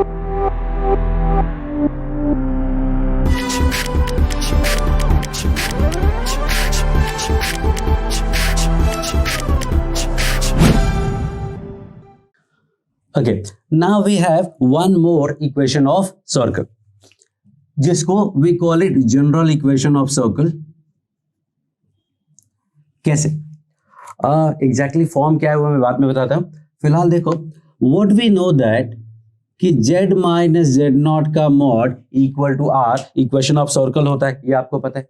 Okay, now we have one more equation of circle, जिसको we call it general equation of circle. कैसे exactly form क्या है वो मैं बाद में बताता हूं. फिलहाल देखो, what we know that कि z माइनस z नॉट का mod equal to R equation of circle होता है, ये आपको पता है,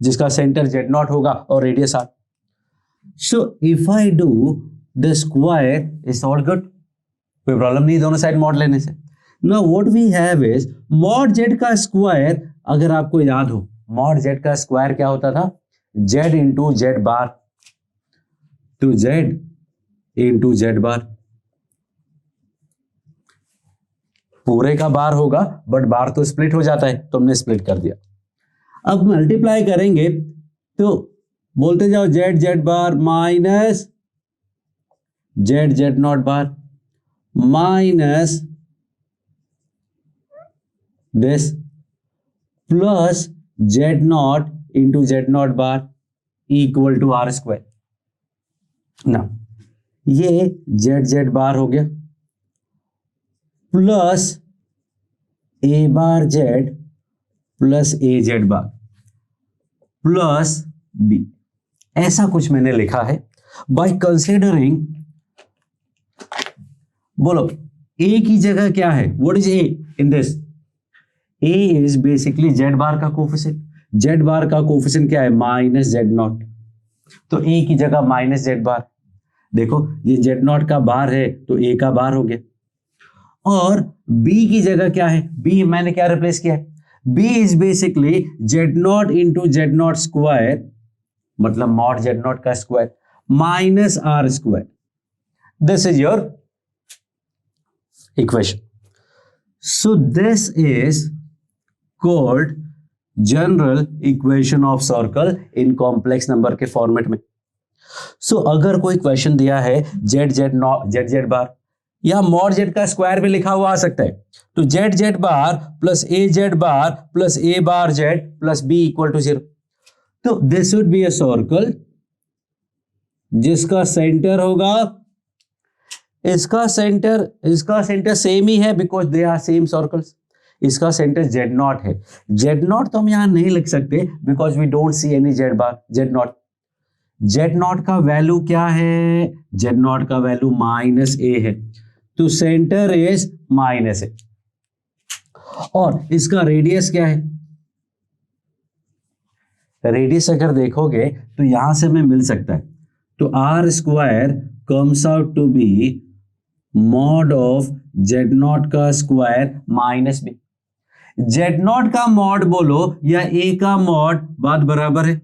जिसका सेंटर z नॉट होगा और radius R. So if I do the square is all good, कोई प्रॉब्लम नहीं दोनों साइड मॉड लेने से. Now what we have is mod z का स्क्वायर. अगर आपको याद हो, मॉड z का स्क्वायर क्या होता था, z into Z bar to z into Z bar. पूरे का बार होगा बट बार तो स्प्लिट हो जाता है, तो हमने स्प्लिट कर दिया. अब मल्टीप्लाई करेंगे तो बोलते जाओ Z Z bar minus Z Z nought bar minus this plus Z not into Z nought bar equal to R square. ना ये जेड जेड बार हो गया plus A bar Z plus A Z bar plus B. ऐसा कुछ मैंने लिखा है. By considering, बोलो ए की जगह क्या है, what is A in this. A is basically Z bar का कोफिशिएंट. जेड बार का कोफिशिएंट क्या है, माइनस जेड नॉट. तो ए की जगह माइनस जेड बार. देखो ये जेड नॉट का बार है तो ए का बार हो गया. और b की जगह क्या है, b मैंने क्या रिप्लेस किया है, b is basically Z not into Z not square, मतलब मॉड जेड नॉट का square minus R square. This is your equation. So this is called general equation of circle in complex number के format में. सो अगर कोई question दिया है Z Z not Z Z bar, या मॉड जेड का स्क्वायर भी लिखा हुआ आ सकता है, तो Z Z bar plus A Z bar plus A bar Z plus B equal to 0. तो this would be a circle जिसका सेंटर होगा, इसका सेंटर सेम ही है because they are same circles. इसका सेंटर जेड नॉट है. Z nought तो हम यहां नहीं लिख सकते because we don't see any Z bar Z not. Z not का वैल्यू क्या है, जेड नॉट का वैल्यू माइनस ए है, तो सेंटर इज माइनस ए. और इसका रेडियस क्या है, रेडियस अगर देखोगे तो यहां से हमें मिल सकता है. तो R square comes out to be mod of Z not का square minus B. Z not का मॉड बोलो या ए का मॉड, बात बराबर है.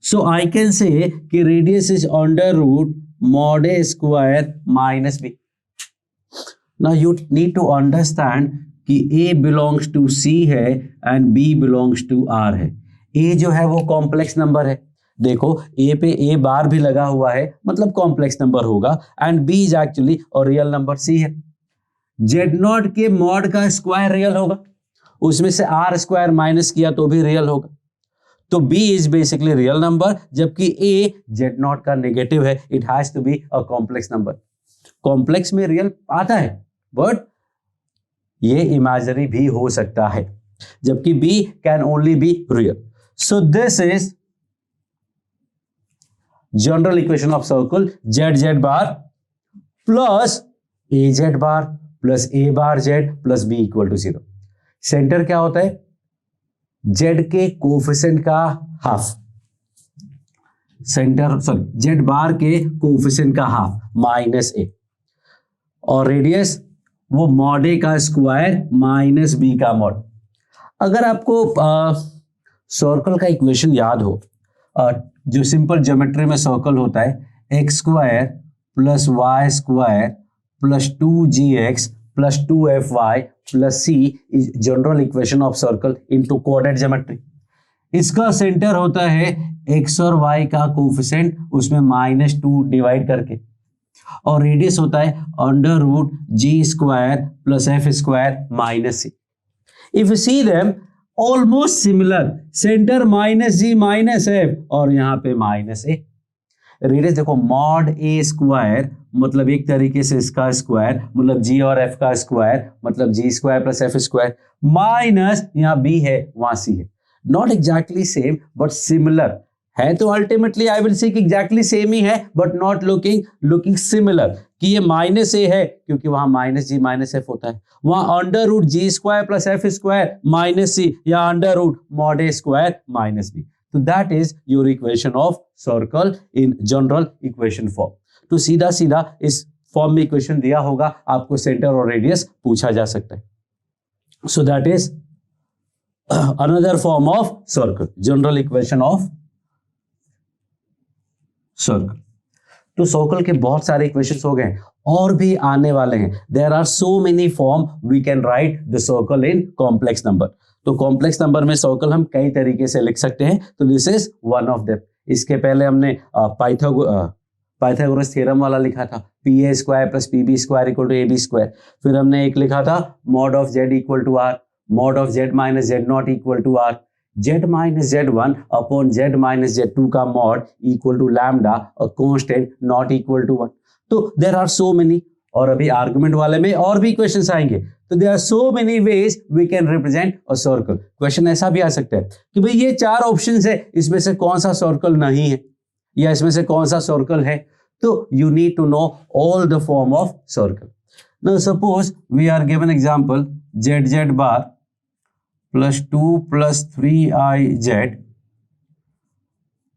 सो आई कैन से कि radius is under root mod a square minus b. Now you need to understand कि a belongs to c है and b belongs to r है. a जो है वो कॉम्प्लेक्स नंबर है. देखो a पे a बार भी लगा हुआ है, मतलब कॉम्प्लेक्स नंबर होगा, एंड b इज एक्चुअली और रियल नंबर c है. जेड नॉट के मॉड का स्क्वायर रियल होगा, उसमें से r स्क्वायर माइनस किया तो भी रियल होगा. तो b is basically real number, जबकि a जेड नॉट का नेगेटिव है. It has to be a complex number. Complex में रियल आता है बट ये इमेजिनरी भी हो सकता है, जबकि b can only be real. So this is general equation of circle Z Z bar plus A Z bar plus A bar Z plus B equal to 0. Centre क्या होता है, जेड के कोफिशिएंट का half. Centre sorry Z bar के coefficient का half minus ए. और radius वो mod ए का स्क्वायर माइनस बी का मॉड. अगर आपको सर्कल का इक्वेशन याद हो, जो सिंपल ज्योमेट्री में सर्कल होता है, X square plus Y square plus 2gx plus 2fy plus c is general equation of circle into coordinate geometry. इसका सेंटर होता है x और y का कोफिशिएंट, उसमें -2 डिवाइड करके. और रेडियस होता है under root G square plus F square minus C. If you see them almost similar, centre minus G minus F और यहाँ पे माइनस ए. रेडियस देखो मॉड ए स्क्वायर मतलब एक तरीके से इसका स्क्वायर मतलब जी और एफ का स्क्वायर मतलब G square plus F square minus यहाँ बी है वहां सी है. Not exactly same but similar है. तो अल्टीमेटली आई विल से कि एग्जैक्टली सेम ही है बट नॉट लुकिंग सिमिलर कि ये माइनस ए है क्योंकि वहां माइनस जी माइनस एफ होता है. वहां under root G square plus F square minus C या under root mod A square minus B. तो that is your equation of circle in general equation form. तो सीधा सीधा इस फॉर्म में इक्वेशन दिया होगा, आपको सेंटर और रेडियस पूछा जा सकता है. So that is another form of circle, general equation of circle. तो सर्कल के बहुत सारे इक्वेशंस हो गए और भी आने वाले हैं. There are so many form we can write the circle in complex number. तो कॉम्प्लेक्स नंबर में सर्कल हम कई तरीके से लिख सकते हैं. तो this is one of them. इसके पहले हमने पाइथागोरस थ्योरम वाला लिखा था, P A square plus P B square equal to A B square. फिर हमने एक लिखा था mod of Z equal to R, mod of Z minus Z nought equal to R, Z minus Z one upon Z minus Z two का mod equal to lambda और constant not equal to one. तो there are so many. और अभी argument वाले में और भी questions आएंगे. तो there are so many ways we can represent a circle. Question ऐसा भी आ सकता है कि भाई ये चार ऑप्शंस है, इसमें से कौन सा सर्कल नहीं है या इसमें से कौन सा सर्कल है. तो you need to know all the form of circle. Now suppose we are given example Z Z bar plus 2 plus 3iz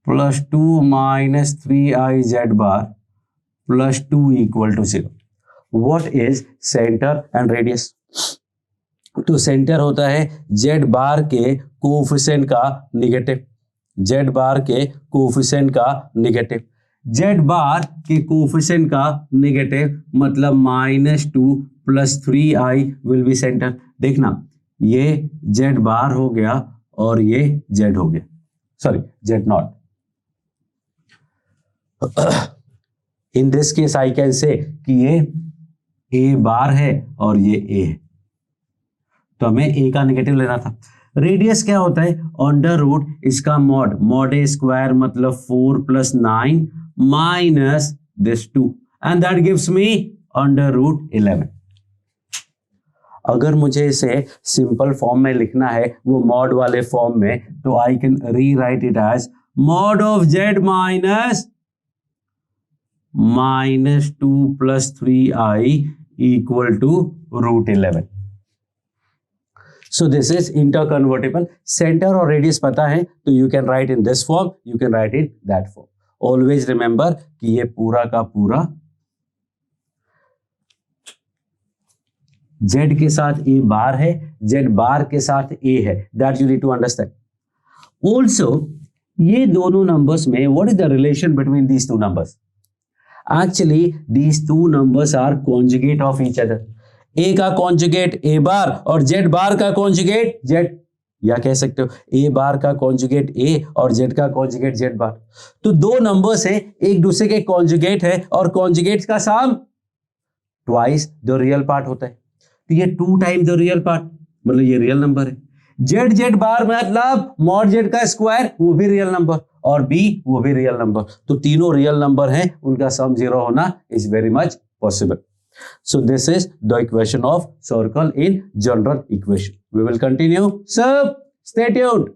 plus 2 minus 3iz bar plus 2 equal to 0. What is centre and radius? तो centre होता है Z bar के coefficient का negative, Z bar के coefficient का negative, Z bar के coefficient का negative मतलब -2 plus 3i will be centre. देखना ये जेड बार हो गया और ये जेड हो गया, sorry Z not. In this case I can say कि ये ए बार है और ये ए है, तो हमें ए का नेगेटिव लेना था. रेडियस क्या होता है? अंडर रूट इसका मॉड, मॉड ए स्क्वायर मतलब 4 plus 9 minus this 2 and that gives me under root 11. अगर मुझे इसे सिंपल फॉर्म में लिखना है वो मॉड वाले फॉर्म में, तो I can rewrite it as mod of Z minus 2 plus 3i equal to root 11. So this is interconvertible. Centre और रेडियस पता है तो you can write in this form, you can write in that form. Always remember कि ये पूरा का पूरा z के साथ a बार है, z बार के साथ a है. That you need to understand. Also ये दोनों नंबर्स में what is the relation between these two numbers? Actually these two numbers are conjugate of each other. a का कॉन्जुगेट a बार और z बार का conjugate z, या कह सकते हो a बार का कॉन्जुगेट a और z का कॉन्जुगेट z बार. तो दो नंबर्स हैं, एक दूसरे के कॉन्जुगेट है और कॉन्जुगेट का सम ट्वाइस द रियल पार्ट होता है. तो ये 2 टाइम द रियल पार्ट मतलब ये रियल नंबर है. जेड जेड बार मतलब मॉड जेड का स्क्वायर वो भी रियल नंबर और बी वो भी रियल नंबर. तो तीनों रियल नंबर हैं, उनका सम 0 होना is very much possible. So this is the equation of circle in general equation. We will continue. So stay tuned.